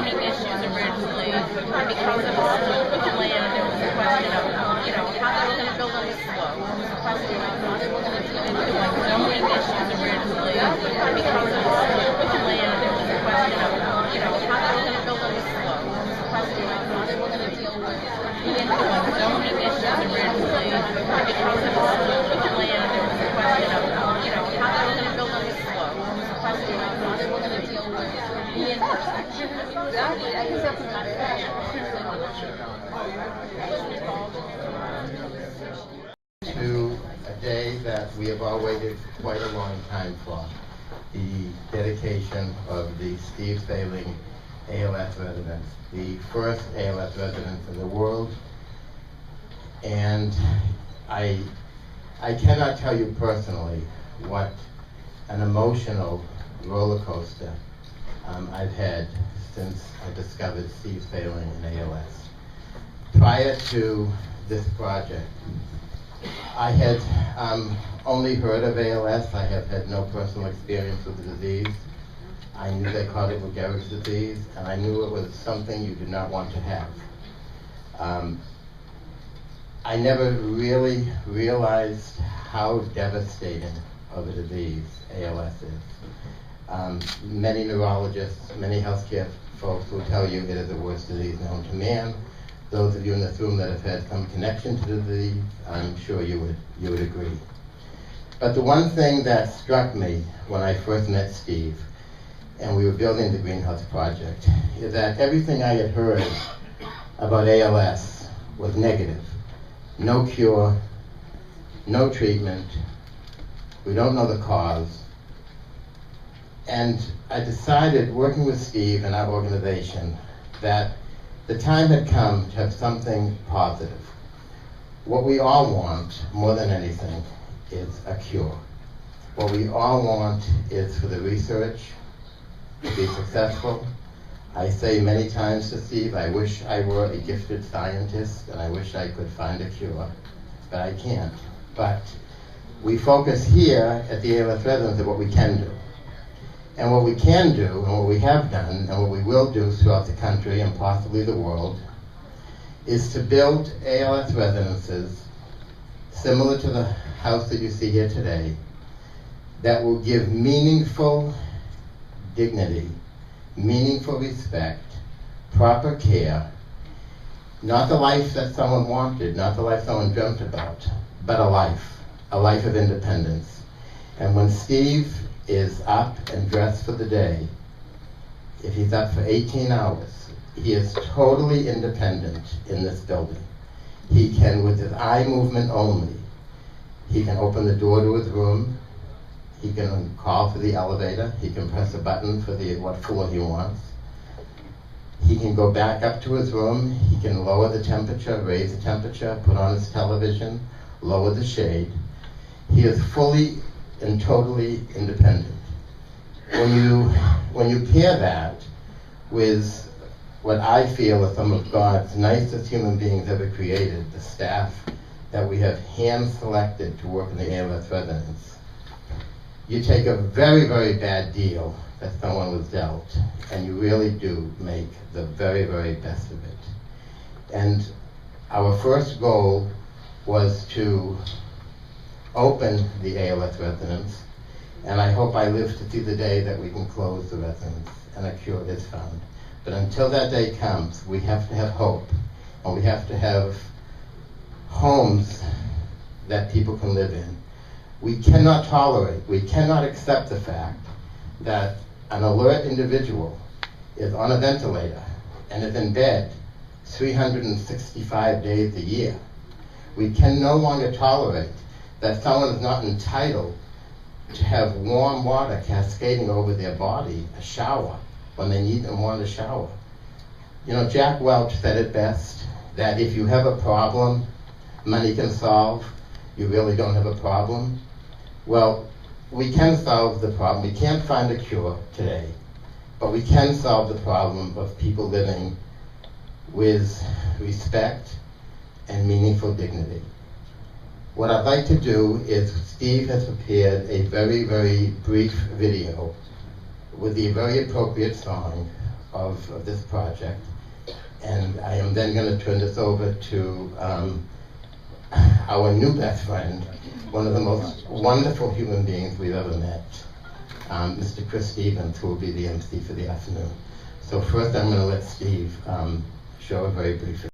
zoning issues originally, and because of the slope of the land, there was a question of, how they were going to build on the slope. There was a question of how they were going to deal with the zoning issues originally, and because of the slope of the land, there was a question of, how they were going to build on the slope. There was a question of how they were going to deal with the zoning issues originally, and because of the slope of the land, there was a question of, how they were going to build on the slope. There was a question of how they were going to deal with the intersection. Exactly. I guess that's about it. To a day that we have all waited quite a long time for, the dedication of the Steve Thailing ALS Residence, the first ALS residence in the world. And I cannot tell you personally what an emotional roller coaster I've had since I discovered Steve Thailing and ALS. Prior to this project, I had only heard of ALS. I have had no personal experience with the disease. I knew they called it Lou Gehrig's disease, and I knew it was something you did not want to have. I never really realized how devastating of a disease ALS is. Many neurologists, many healthcare folks will tell you it is the worst disease known to man. Those of you in this room that have had some connection to the disease, I'm sure you would agree. But the one thing that struck me when I first met Steve and we were building the Greenhouse Project is that everything I had heard about ALS was negative. No cure, no treatment, we don't know the cause. And I decided, working with Steve and our organization, that the time had come to have something positive. What we all want, more than anything, is a cure. What we all want is for the research to be successful. I say many times to Steve, I wish I were a gifted scientist and I wish I could find a cure, but I can't. But we focus here at the ALS Residence on what we can do. And what we can do, and what we have done, and what we will do throughout the country and possibly the world, is to build ALS residences similar to the house that you see here today, that will give meaningful dignity, meaningful respect, proper care, not the life that someone wanted, not the life someone dreamt about, but a life of independence. And when Steve is up and dressed for the day, if he's up for 18 hours, he is totally independent in this building. He can, with his eye movement only, he can open the door to his room, he can call for the elevator, he can press a button for what floor he wants. He can go back up to his room, he can lower the temperature, raise the temperature, put on his television, lower the shade. He is fully and totally independent. When you pair that with what I feel are some of God's nicest human beings ever created, the staff that we have hand-selected to work in the ALS Residence, you take a very, very bad deal that someone was dealt, and you really do make the very, very best of it. And our first goal was to open the ALS Residence, and I hope I live to see the day that we can close the residence and a cure is found. But until that day comes, we have to have hope, and we have to have homes that people can live in. We cannot tolerate, we cannot accept the fact that an alert individual is on a ventilator and is in bed 365 days a year. We can no longer tolerate that someone is not entitled to have warm water cascading over their body, a shower, when they need and want a shower. You know, Jack Welch said it best, that if you have a problem money can solve, you really don't have a problem. Well, we can solve the problem. We can't find a cure today, but we can solve the problem of people living with respect and meaningful dignity. What I'd like to do is, Steve has prepared a very, very brief video with the very appropriate song of of this project. And I am then going to turn this over to our new best friend, one of the most wonderful human beings we've ever met, Mr. Chris Stevens, who will be the MC for the afternoon. So first I'm going to let Steve show a very brief